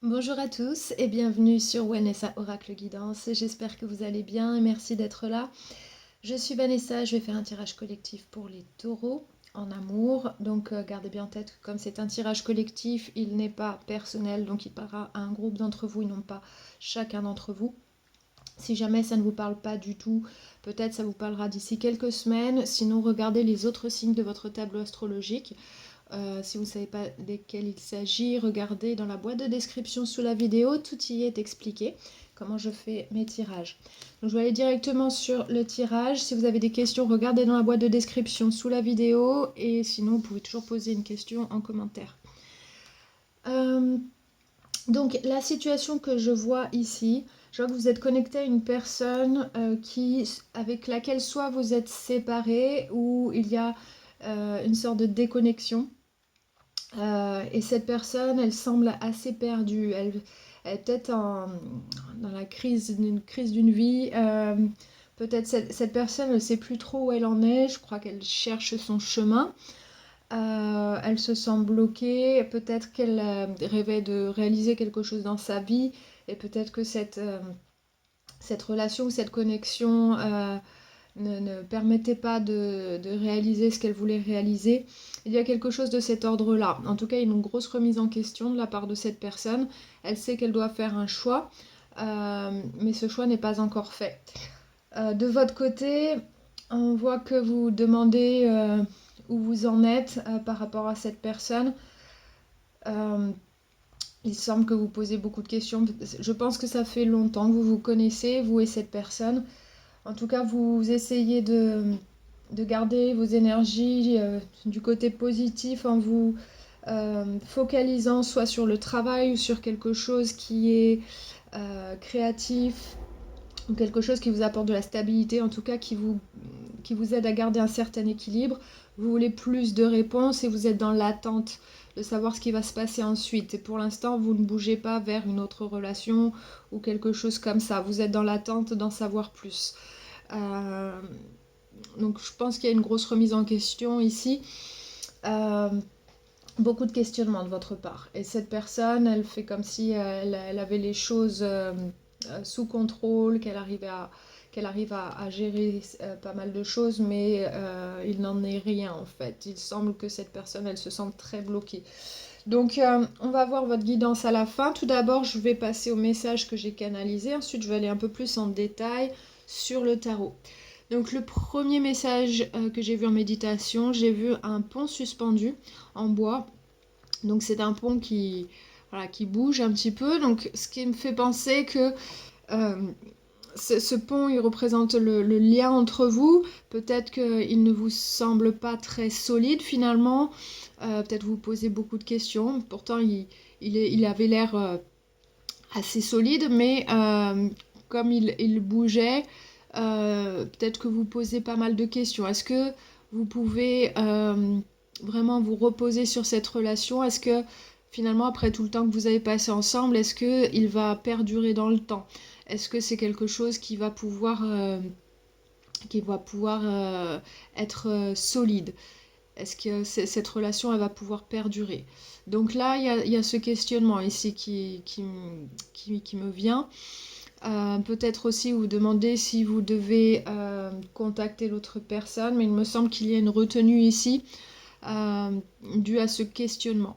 Bonjour à tous et bienvenue sur Vanessa Oracle Guidance. J'espère que vous allez bien et merci d'être là. Je suis Vanessa, je vais faire un tirage collectif pour les taureaux en amour. Donc gardez bien en tête que comme c'est un tirage collectif, il n'est pas personnel, donc il parlera à un groupe d'entre vous et non pas chacun d'entre vous. Si jamais ça ne vous parle pas du tout, peut-être ça vous parlera d'ici quelques semaines. Sinon, regardez les autres signes de votre tableau astrologique. Si vous ne savez pas desquels il s'agit, regardez dans la boîte de description sous la vidéo, tout y est expliqué, comment je fais mes tirages. Donc je vais aller directement sur le tirage. Si vous avez des questions, regardez dans la boîte de description sous la vidéo et sinon vous pouvez toujours poser une question en commentaire. Donc la situation que je vois ici, je vois que vous êtes connecté à une personne avec laquelle soit vous êtes séparés ou il y a une sorte de déconnexion. Et cette personne, elle semble assez perdue. Elle est peut-être dans la crise d'une vie. Peut-être cette personne, elle ne sait plus trop où elle en est. Je crois qu'elle cherche son chemin. Elle se sent bloquée. Peut-être qu'elle rêvait de réaliser quelque chose dans sa vie. Et peut-être que cette relation ou cette connexion ne permettait pas de réaliser ce qu'elle voulait réaliser. Il y a quelque chose de cet ordre-là. En tout cas, il y a une grosse remise en question de la part de cette personne. Elle sait qu'elle doit faire un choix, mais ce choix n'est pas encore fait. De votre côté, on voit que vous demandez où vous en êtes par rapport à cette personne. Il semble que vous posez beaucoup de questions. Je pense que ça fait longtemps que vous vous connaissez, vous et cette personne. En tout cas, vous essayez de garder vos énergies du côté positif en vous focalisant soit sur le travail ou sur quelque chose qui est créatif ou quelque chose qui vous apporte de la stabilité, en tout cas qui vous aide à garder un certain équilibre. Vous voulez plus de réponses et vous êtes dans l'attente de savoir ce qui va se passer ensuite. Et pour l'instant, vous ne bougez pas vers une autre relation ou quelque chose comme ça. Vous êtes dans l'attente d'en savoir plus. Euh, donc je pense qu'il y a une grosse remise en question ici. Euh, Beaucoup de questionnements de votre part. Et cette personne, elle fait comme si elle avait les choses sous contrôle, qu'elle arrive à gérer pas mal de choses, mais il n'en est rien en fait. Il semble que cette personne, elle se sente très bloquée. Donc on va voir votre guidance à la fin. Tout d'abord, je vais passer au message que j'ai canalisé. Ensuite, je vais aller un peu plus en détail sur le tarot. Donc le premier message que j'ai vu en méditation, j'ai vu un pont suspendu en bois. Donc c'est un pont voilà, qui bouge un petit peu. Donc ce qui me fait penser que euh, ce pont, il représente le lien entre vous. Peut-être qu'il ne vous semble pas très solide finalement. Peut-être vous posez beaucoup de questions. Pourtant, il avait l'air assez solide, mais comme il bougeait, peut-être que vous posez pas mal de questions. Est-ce que vous pouvez vraiment vous reposer sur cette relation? Est-ce que finalement, après tout le temps que vous avez passé ensemble, est-ce qu'il va perdurer dans le temps? Est-ce que c'est quelque chose qui va pouvoir être solide? Est-ce que cette relation, elle va pouvoir perdurer? Donc là, il y a ce questionnement ici qui me vient. Peut-être aussi vous demander si vous devez contacter l'autre personne, mais il me semble qu'il y a une retenue ici due à ce questionnement.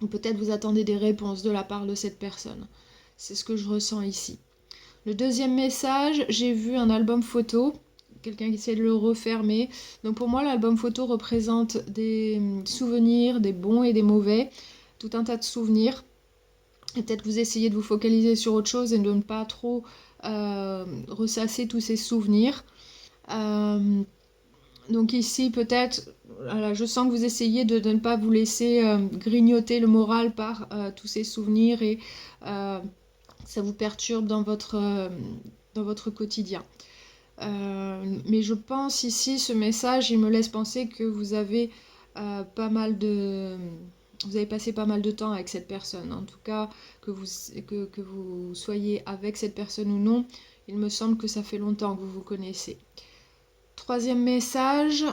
Ou peut-être vous attendez des réponses de la part de cette personne. C'est ce que je ressens ici. Le deuxième message, j'ai vu un album photo, quelqu'un qui essaie de le refermer. Donc pour moi, l'album photo représente des souvenirs, des bons et des mauvais, tout un tas de souvenirs. Et peut-être vous essayez de vous focaliser sur autre chose et de ne pas trop ressasser tous ces souvenirs. Donc ici, peut-être, voilà, je sens que vous essayez de ne pas vous laisser grignoter le moral par tous ces souvenirs et ça vous perturbe dans votre quotidien. Mais je pense ici, ce message, il me laisse penser que vous avez pas mal de... Vous avez passé pas mal de temps avec cette personne. En tout cas, que vous soyez avec cette personne ou non, il me semble que ça fait longtemps que vous vous connaissez. Troisième message,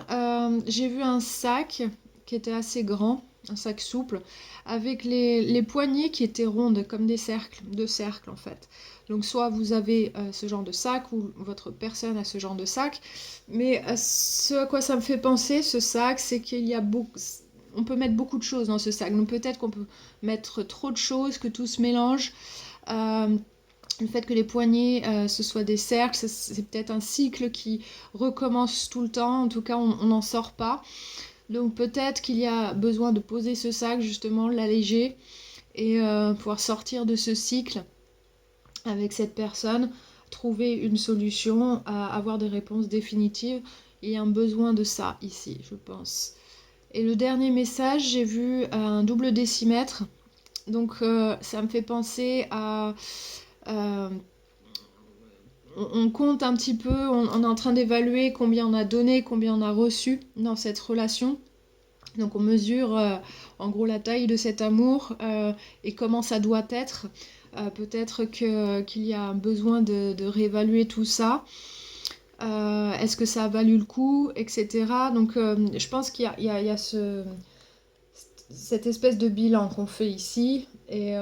j'ai vu un sac qui était assez grand, un sac souple, avec les poignées qui étaient rondes, comme des cercles, deux cercles en fait. Donc soit vous avez ce genre de sac, ou votre personne a ce genre de sac, mais ce à quoi ça me fait penser, ce sac, c'est qu'il y a beaucoup... On peut mettre beaucoup de choses dans ce sac, donc peut-être qu'on peut mettre trop de choses, que tout se mélange. Le fait que les poignées, ce soient des cercles, c'est peut-être un cycle qui recommence tout le temps, en tout cas on n'en sort pas. Donc peut-être qu'il y a besoin de poser ce sac, justement, l'alléger, et pouvoir sortir de ce cycle avec cette personne, trouver une solution, avoir des réponses définitives. Il y a un besoin de ça ici, je pense. Et le dernier message, j'ai vu un double décimètre. Donc ça me fait penser à... euh, on compte un petit peu, on est en train d'évaluer combien on a donné, combien on a reçu dans cette relation. Donc on mesure en gros la taille de cet amour et comment ça doit être. Peut-être qu'il y a besoin de réévaluer tout ça. Est-ce que ça a valu le coup, etc. Donc je pense qu'il y a cette espèce de bilan qu'on fait ici. Et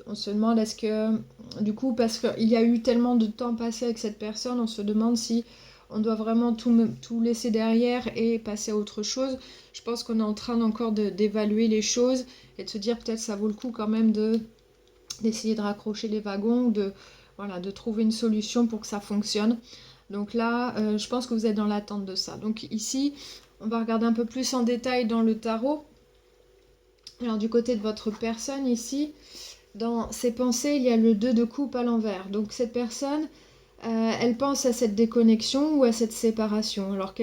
on se demande est-ce que, du coup, parce qu'il y a eu tellement de temps passé avec cette personne, on se demande si on doit vraiment tout laisser derrière et passer à autre chose. Je pense qu'on est en train encore d'évaluer les choses et de se dire peut-être ça vaut le coup quand même d'essayer de raccrocher les wagons, voilà, de trouver une solution pour que ça fonctionne. Donc là, je pense que vous êtes dans l'attente de ça. Donc ici, on va regarder un peu plus en détail dans le tarot. Alors du côté de votre personne ici, dans ses pensées, il y a le 2 de coupe à l'envers. Donc cette personne, elle pense à cette déconnexion ou à cette séparation. Alors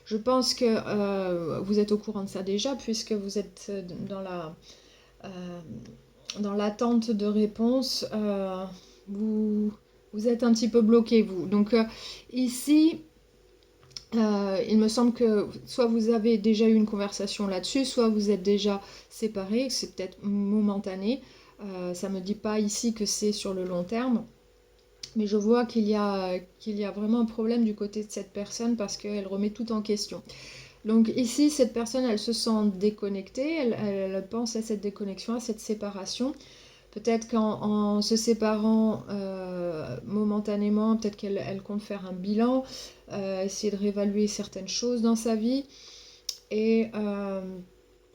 je pense que vous êtes au courant de ça déjà, puisque vous êtes dans l'attente de réponse. Vous êtes un petit peu bloqué, vous. Donc ici, il me semble que soit vous avez déjà eu une conversation là-dessus, soit vous êtes déjà séparés, c'est peut-être momentané. Ça ne me dit pas ici que c'est sur le long terme. Mais je vois qu'il y a vraiment un problème du côté de cette personne parce qu'elle remet tout en question. Donc ici, cette personne, elle se sent déconnectée, elle pense à cette déconnexion, à cette séparation. Peut-être qu'en se séparant momentanément, peut-être qu'elle compte faire un bilan, essayer de réévaluer certaines choses dans sa vie. Et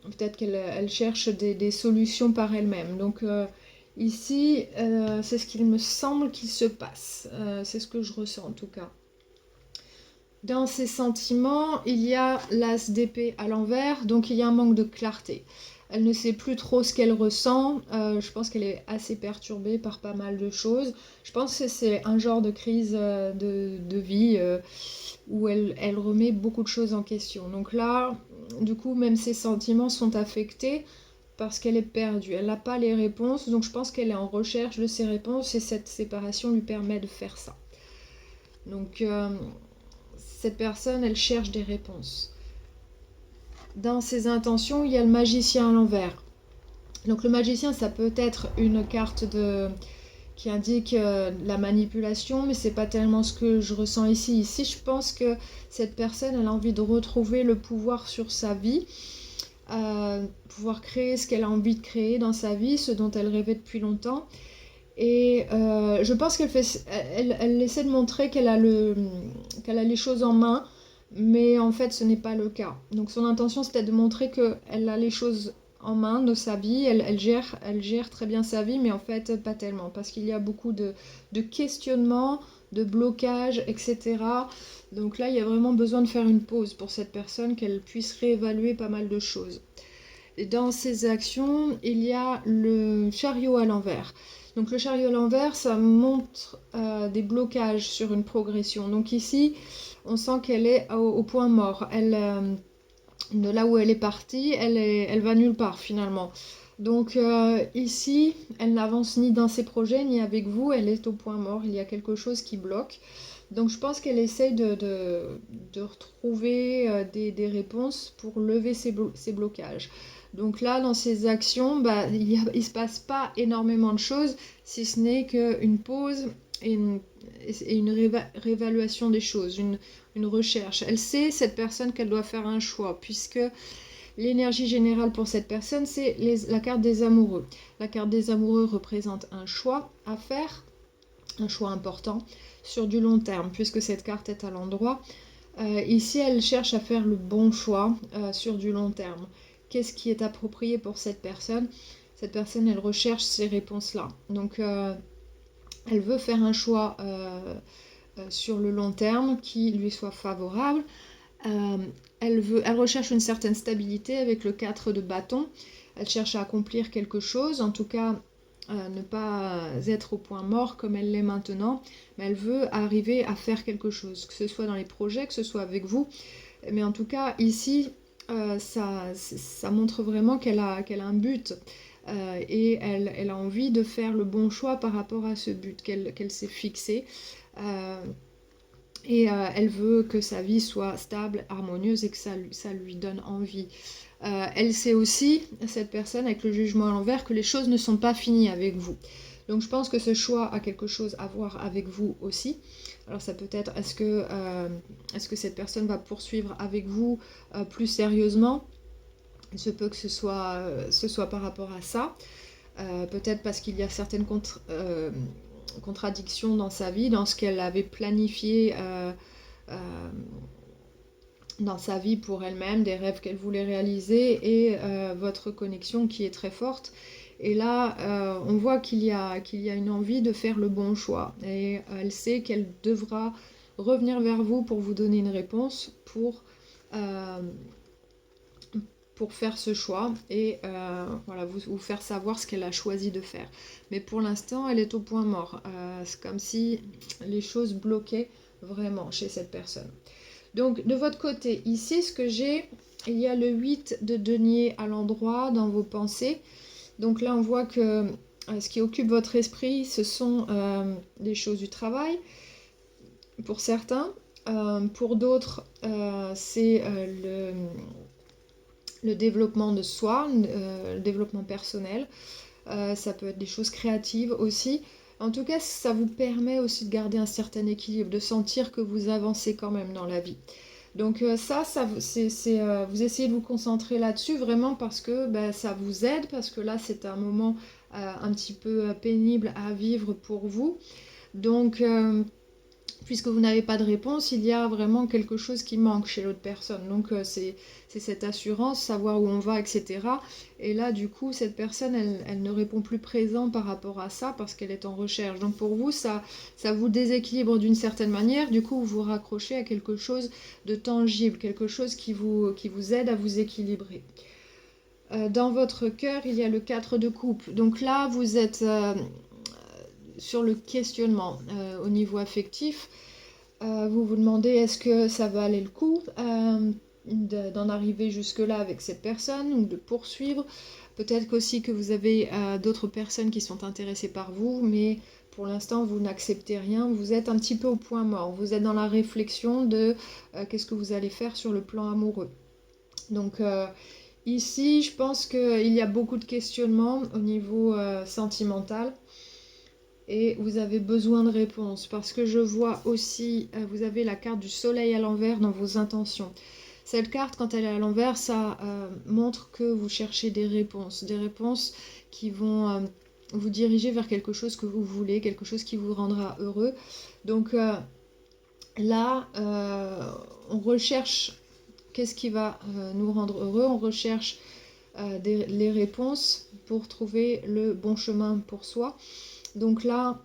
peut-être qu'elle cherche des solutions par elle-même. Donc ici, c'est ce qu'il me semble qu'il se passe. C'est ce que je ressens en tout cas. Dans ses sentiments, il y a l'as d'épée à l'envers, donc il y a un manque de clarté. Elle ne sait plus trop ce qu'elle ressent. Je pense qu'elle est assez perturbée par pas mal de choses. Je pense que c'est un genre de crise de vie où elle remet beaucoup de choses en question. Donc là, du coup, même ses sentiments sont affectés parce qu'elle est perdue. Elle n'a pas les réponses, donc je pense qu'elle est en recherche de ses réponses et cette séparation lui permet de faire ça. Donc cette personne, elle cherche des réponses. Dans ses intentions, il y a le magicien à l'envers. Donc le magicien, ça peut être une carte qui indique la manipulation, mais c'est pas tellement ce que je ressens ici. Ici, je pense que cette personne, elle a envie de retrouver le pouvoir sur sa vie, pouvoir créer ce qu'elle a envie de créer dans sa vie, ce dont elle rêvait depuis longtemps. Et je pense elle essaie de montrer qu'elle a les choses en main, mais en fait ce n'est pas le cas. Donc son intention c'était de montrer qu'elle a les choses en main de sa vie, elle gère très bien sa vie, mais en fait pas tellement, parce qu'il y a beaucoup de questionnements, de blocages, etc. Donc là il y a vraiment besoin de faire une pause pour cette personne, qu'elle puisse réévaluer pas mal de choses. Et dans ses actions, il y a le chariot à l'envers. Donc le chariot à l'envers, ça montre des blocages sur une progression. Donc ici, on sent qu'elle est au point mort. De là où elle est partie, elle va nulle part finalement. Donc ici, elle n'avance ni dans ses projets, ni avec vous, elle est au point mort. Il y a quelque chose qui bloque. Donc je pense qu'elle essaye de retrouver des réponses pour lever ces blocages. Donc là, dans ces actions, il ne se passe pas énormément de choses, si ce n'est qu'une pause et une réévaluation des choses, une recherche. Elle sait, cette personne, qu'elle doit faire un choix, puisque L'énergie générale pour cette personne, c'est la carte des amoureux. La carte des amoureux représente un choix à faire, un choix important sur du long terme, puisque cette carte est à l'endroit. Ici, elle cherche à faire le bon choix sur du long terme. Qu'est-ce qui est approprié pour cette personne? Cette personne, elle recherche ces réponses-là. Donc, elle veut faire un choix sur le long terme qui lui soit favorable. Elle recherche une certaine stabilité avec le 4 de bâton. Elle cherche à accomplir quelque chose, en tout cas ne pas être au point mort comme elle l'est maintenant, mais elle veut arriver à faire quelque chose, que ce soit dans les projets, que ce soit avec vous. Mais en tout cas, ici, ça montre vraiment qu'elle a un but et elle a envie de faire le bon choix par rapport à ce but qu'elle s'est fixé. Elle veut que sa vie soit stable, harmonieuse et que ça lui donne envie. Elle sait aussi, cette personne avec le jugement à l'envers, que les choses ne sont pas finies avec vous. Donc je pense que ce choix a quelque chose à voir avec vous aussi. Alors ça peut être, est-ce que cette personne va poursuivre avec vous plus sérieusement? Il se peut que ce soit par rapport à ça. Peut-être parce qu'il y a certaines contradictions dans sa vie, dans ce qu'elle avait planifié dans sa vie pour elle-même, des rêves qu'elle voulait réaliser et votre connexion qui est très forte. Et là, on voit qu'il y a une envie de faire le bon choix. Et elle sait qu'elle devra revenir vers vous pour vous donner une réponse pour faire ce choix et voilà, vous faire savoir ce qu'elle a choisi de faire. Mais pour l'instant, elle est au point mort. C'est comme si les choses bloquaient vraiment chez cette personne. Donc, de votre côté, ici, ce que j'ai, il y a le 8 de denier à l'endroit dans vos pensées. Donc là, on voit que ce qui occupe votre esprit, ce sont des choses du travail, pour certains. Pour d'autres, c'est le développement de soi, le développement personnel. Ça peut être des choses créatives aussi. En tout cas, ça vous permet aussi de garder un certain équilibre, de sentir que vous avancez quand même dans la vie. Donc vous essayez de vous concentrer là-dessus vraiment parce que ça vous aide, parce que là c'est un moment un petit peu pénible à vivre pour vous. Donc puisque vous n'avez pas de réponse, il y a vraiment quelque chose qui manque chez l'autre personne. Donc c'est cette assurance, savoir où on va, etc. Et là, du coup, cette personne, elle ne répond plus présent par rapport à ça parce qu'elle est en recherche. Donc pour vous, ça vous déséquilibre d'une certaine manière. Du coup, vous vous raccrochez à quelque chose de tangible, quelque chose qui vous aide à vous équilibrer. Dans votre cœur, il y a le 4 de coupe. Donc là, vous êtes sur le questionnement au niveau affectif. Vous vous demandez est-ce que ça va aller le coup d'en arriver jusque-là avec cette personne ou de poursuivre. Peut-être qu'aussi que vous avez d'autres personnes qui sont intéressées par vous, mais pour l'instant vous n'acceptez rien. Vous êtes un petit peu au point mort. Vous êtes dans la réflexion de qu'est-ce que vous allez faire sur le plan amoureux. Donc ici, je pense qu'il y a beaucoup de questionnements au niveau sentimental. Et vous avez besoin de réponses parce que je vois aussi, vous avez la carte du soleil à l'envers dans vos intentions. Cette carte, quand elle est à l'envers, ça montre que vous cherchez des réponses qui vont vous diriger vers quelque chose que vous voulez, quelque chose qui vous rendra heureux. Donc là, on recherche qu'est-ce qui va nous rendre heureux, on recherche les réponses pour trouver le bon chemin pour soi. Donc là,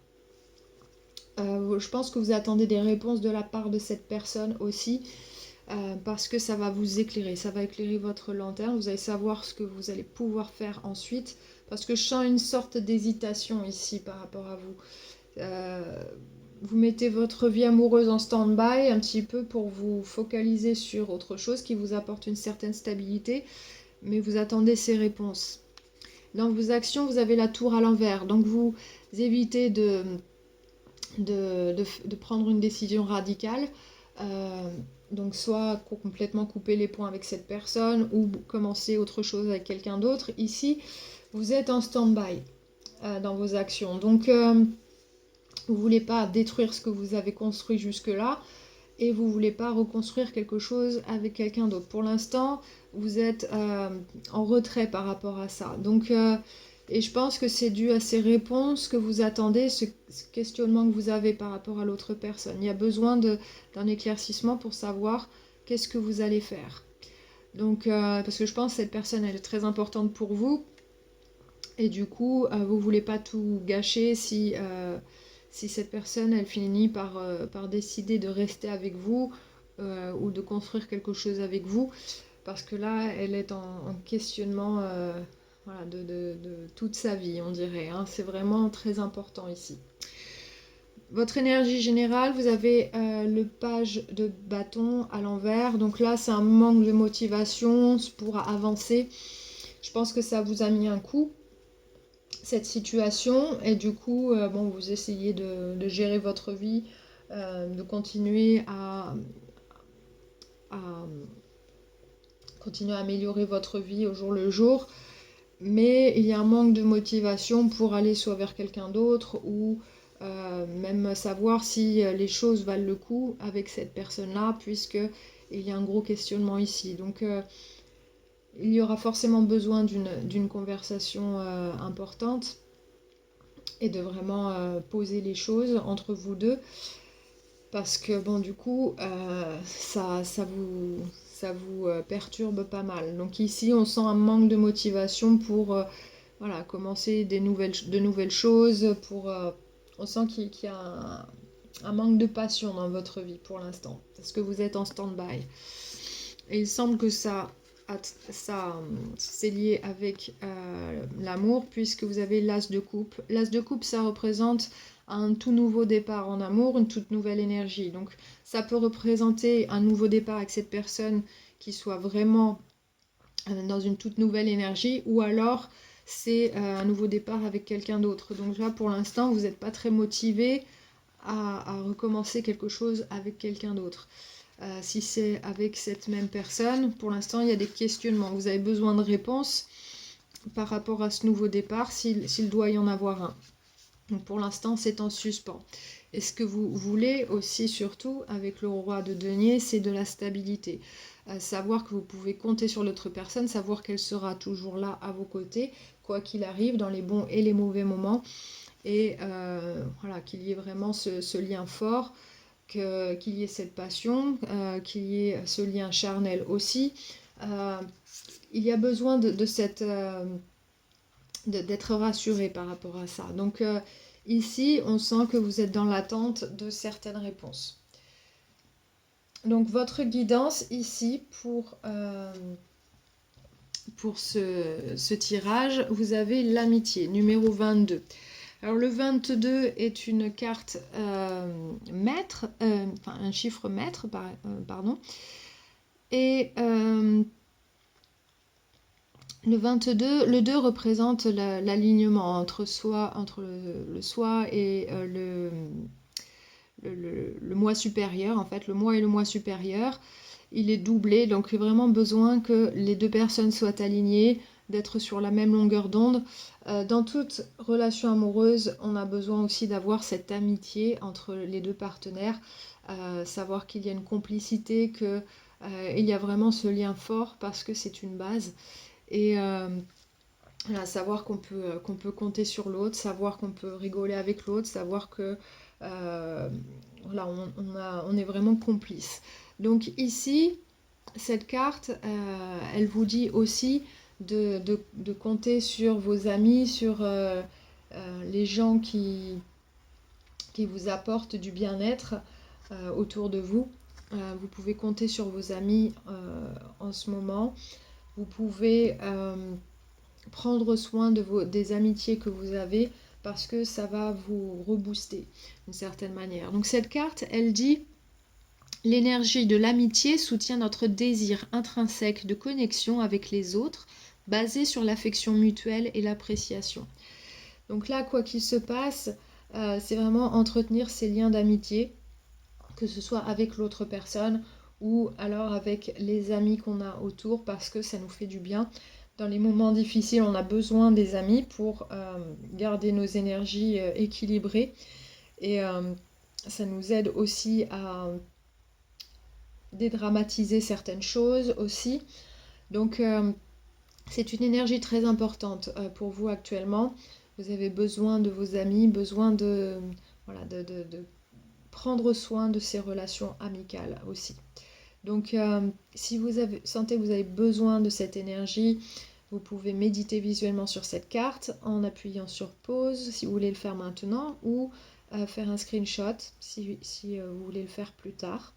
je pense que vous attendez des réponses de la part de cette personne aussi, parce que ça va vous éclairer, ça va éclairer votre lanterne, vous allez savoir ce que vous allez pouvoir faire ensuite, parce que je sens une sorte d'hésitation ici par rapport à vous. Vous mettez votre vie amoureuse en stand-by un petit peu pour vous focaliser sur autre chose qui vous apporte une certaine stabilité, mais vous attendez ces réponses. Dans vos actions, vous avez la tour à l'envers, donc vous évitez de prendre une décision radicale, donc soit complètement couper les ponts avec cette personne ou commencer autre chose avec quelqu'un d'autre. Ici, vous êtes en stand-by dans vos actions, donc vous ne voulez pas détruire ce que vous avez construit jusque-là, et vous ne voulez pas reconstruire quelque chose avec quelqu'un d'autre. Pour l'instant, vous êtes en retrait par rapport à ça. Donc, et je pense que c'est dû à ces réponses que vous attendez, ce questionnement que vous avez par rapport à l'autre personne. Il y a besoin d'un éclaircissement pour savoir qu'est-ce que vous allez faire. Donc, parce que je pense que cette personne, elle est très importante pour vous. Et du coup, vous ne voulez pas tout gâcher si cette personne, elle finit par décider de rester avec vous ou de construire quelque chose avec vous. Parce que là, elle est en questionnement voilà, de toute sa vie, on dirait. Hein. C'est vraiment très important ici. Votre énergie générale, vous avez le page de bâton à l'envers. Donc là, c'est un manque de motivation pour avancer. Je pense que ça vous a mis un coup, cette situation. Et du coup, bon, vous essayez de gérer votre vie, de continuer à continuer à améliorer votre vie au jour le jour. Mais il y a un manque de motivation pour aller soit vers quelqu'un d'autre ou même savoir si les choses valent le coup avec cette personne-là, puisque il y a un gros questionnement ici. Donc il y aura forcément besoin d'une conversation importante et de vraiment poser les choses entre vous deux, parce que bon, du coup ça vous perturbe pas mal. Donc ici on sent un manque de motivation pour voilà, commencer de nouvelles choses. On sent qu'il y a un manque de passion dans votre vie pour l'instant, parce que vous êtes en stand-by. Et il semble que ça c'est lié avec l'amour, puisque vous avez l'as de coupe. L'as de coupe, ça représente un tout nouveau départ en amour, une toute nouvelle énergie. Donc ça peut représenter un nouveau départ avec cette personne qui soit vraiment dans une toute nouvelle énergie, ou alors c'est un nouveau départ avec quelqu'un d'autre. Donc là, pour l'instant, vous n'êtes pas très motivé à recommencer quelque chose avec quelqu'un d'autre. Si c'est avec cette même personne, pour l'instant, il y a des questionnements. Vous avez besoin de réponses par rapport à ce nouveau départ, s'il doit y en avoir un. Donc pour l'instant, c'est en suspens. Et ce que vous voulez aussi, surtout, avec le roi de denier, c'est de la stabilité. Savoir que vous pouvez compter sur l'autre personne, savoir qu'elle sera toujours là à vos côtés, quoi qu'il arrive, dans les bons et les mauvais moments. Et voilà, qu'il y ait vraiment ce lien fort, qu'il y ait cette passion, qu'il y ait ce lien charnel aussi. Il y a besoin d'être rassuré par rapport à ça. Donc ici, on sent que vous êtes dans l'attente de certaines réponses. Donc votre guidance ici pour ce tirage, vous avez l'amitié, numéro 22. Alors le 22 est une carte maître, enfin un chiffre maître, pardon. Et le 22, le 2 représente l'alignement entre le soi et le moi supérieur, en fait, le moi et le moi supérieur. Il est doublé, donc il y a vraiment besoin que les deux personnes soient alignées, d'être sur la même longueur d'onde. Dans toute relation amoureuse, on a besoin aussi d'avoir cette amitié entre les deux partenaires, savoir qu'il y a une complicité, qu'il y a vraiment ce lien fort, parce que c'est une base. Et voilà, savoir qu'on peut compter sur l'autre, savoir qu'on peut rigoler avec l'autre, savoir que voilà, on est vraiment complice. Donc ici, cette carte, elle vous dit aussi de compter sur vos amis, sur les gens qui vous apportent du bien-être autour de vous. Vous pouvez compter sur vos amis en ce moment. Vous pouvez prendre soin des amitiés que vous avez, parce que ça va vous rebooster d'une certaine manière. Donc cette carte, elle dit: l'énergie de l'amitié soutient notre désir intrinsèque de connexion avec les autres, basé sur l'affection mutuelle et l'appréciation. Donc là, quoi qu'il se passe, c'est vraiment entretenir ces liens d'amitié, que ce soit avec l'autre personne ou alors avec les amis qu'on a autour, parce que ça nous fait du bien. Dans les moments difficiles, on a besoin des amis pour garder nos énergies équilibrées. Et ça nous aide aussi dédramatiser certaines choses aussi. Donc c'est une énergie très importante pour vous actuellement. Vous avez besoin de vos amis, besoin de, voilà, de prendre soin de ces relations amicales aussi. Donc si vous sentez que vous avez besoin de cette énergie, vous pouvez méditer visuellement sur cette carte en appuyant sur pause si vous voulez le faire maintenant, ou faire un screenshot si vous voulez le faire plus tard.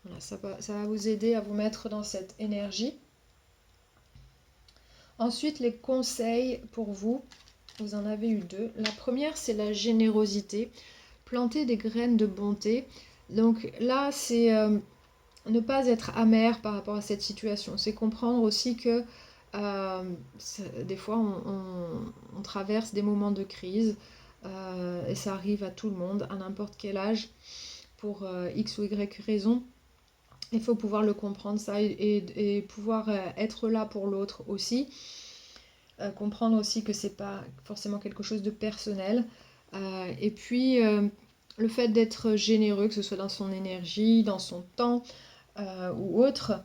Voilà, ça va vous aider à vous mettre dans cette énergie. Ensuite, les conseils pour vous, vous en avez eu deux. La première, c'est la générosité. Planter des graines de bonté. Donc là, c'est ne pas être amer par rapport à cette situation. C'est comprendre aussi que des fois, on traverse des moments de crise et ça arrive à tout le monde, à n'importe quel âge, pour X ou Y raison. Il faut pouvoir le comprendre ça et pouvoir être là pour l'autre aussi. Comprendre aussi que c'est pas forcément quelque chose de personnel. Et puis le fait d'être généreux, que ce soit dans son énergie, dans son temps ou autre,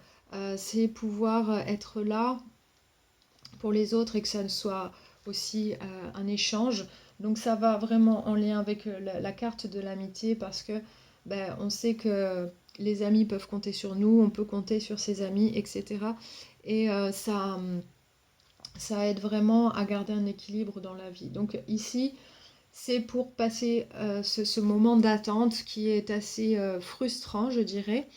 c'est pouvoir être là pour les autres et que ça ne soit aussi un échange. Donc ça va vraiment en lien avec la carte de l'amitié parce que on sait que les amis peuvent compter sur nous, on peut compter sur ses amis, etc. Et ça aide vraiment à garder un équilibre dans la vie. Donc ici, c'est pour passer ce moment d'attente qui est assez frustrant, je dirais.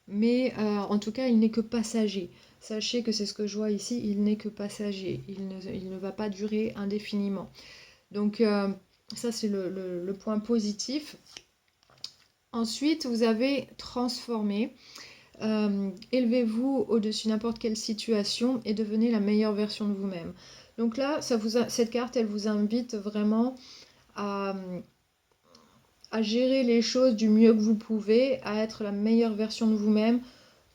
Mais en tout cas, il n'est que passager. Sachez que c'est ce que je vois ici, il n'est que passager. Il ne va pas durer indéfiniment. Donc ça, c'est le point positif. Ensuite, vous avez transformé. Élevez-vous au-dessus de n'importe quelle situation et devenez la meilleure version de vous-même. Donc là, cette carte, elle vous invite vraiment à gérer les choses du mieux que vous pouvez, à être la meilleure version de vous-même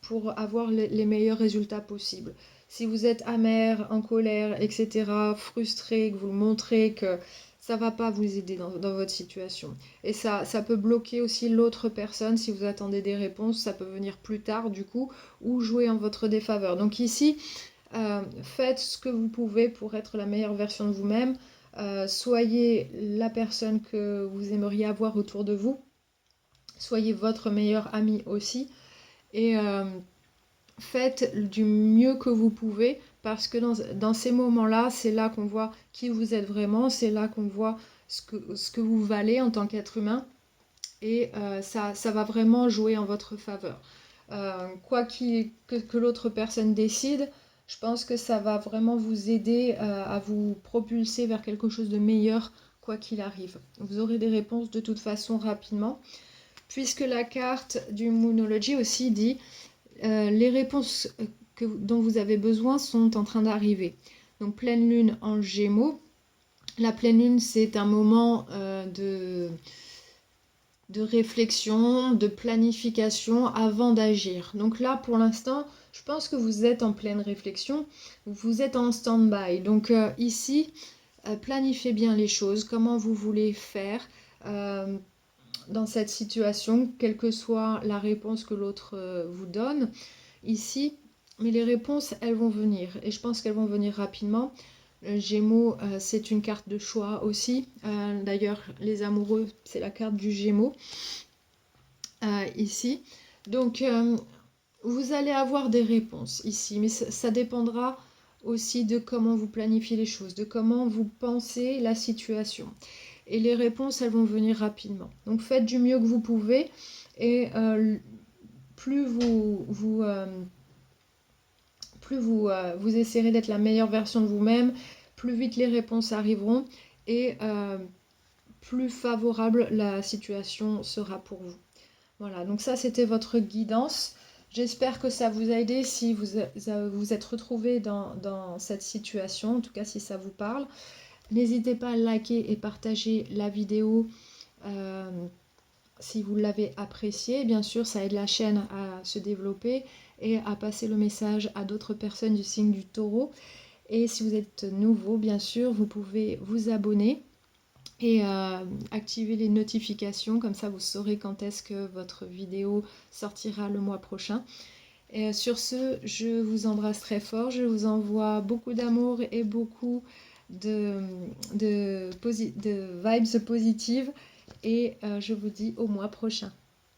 pour avoir les meilleurs résultats possibles. Si vous êtes amer, en colère, etc., frustré, que vous le montrez, que ça ne va pas vous aider dans votre situation. Et ça peut bloquer aussi l'autre personne si vous attendez des réponses, ça peut venir plus tard du coup, ou jouer en votre défaveur. Donc ici, faites ce que vous pouvez pour être la meilleure version de vous-même. Soyez la personne que vous aimeriez avoir autour de vous. Soyez votre meilleur ami aussi. Et faites du mieux que vous pouvez parce que dans ces moments-là, c'est là qu'on voit qui vous êtes vraiment, c'est là qu'on voit ce que vous valez en tant qu'être humain et ça va vraiment jouer en votre faveur. Que l'autre personne décide, je pense que ça va vraiment vous aider à vous propulser vers quelque chose de meilleur quoi qu'il arrive. Vous aurez des réponses de toute façon rapidement puisque la carte du Moonology aussi dit les réponses dont vous avez besoin sont en train d'arriver. Donc pleine lune en Gémeaux. La pleine lune, c'est un moment de réflexion, de planification avant d'agir. Donc là, pour l'instant, je pense que vous êtes en pleine réflexion, vous êtes en stand-by. Donc ici, planifiez bien les choses, comment vous voulez faire dans cette situation, quelle que soit la réponse que l'autre vous donne ici. Mais les réponses, elles vont venir et je pense qu'elles vont venir rapidement. Gémeaux, c'est une carte de choix aussi. D'ailleurs, les amoureux, c'est la carte du Gémeaux ici. Donc, vous allez avoir des réponses ici, mais ça dépendra aussi de comment vous planifiez les choses, de comment vous pensez la situation. Et les réponses, elles vont venir rapidement. Donc, faites du mieux que vous pouvez et plus vous essayerez d'être la meilleure version de vous-même, plus vite les réponses arriveront et plus favorable la situation sera pour vous. Voilà, donc ça c'était votre guidance. J'espère que ça vous a aidé si vous êtes retrouvé dans cette situation, en tout cas si ça vous parle. N'hésitez pas à liker et partager la vidéo si vous l'avez appréciée. Bien sûr, ça aide la chaîne à se développer et à passer le message à d'autres personnes du signe du Taureau. Et si vous êtes nouveau, bien sûr, vous pouvez vous abonner et activez les notifications, comme ça vous saurez quand est-ce que votre vidéo sortira le mois prochain. Et sur ce, je vous embrasse très fort, je vous envoie beaucoup d'amour et beaucoup de vibes positives et je vous dis au mois prochain.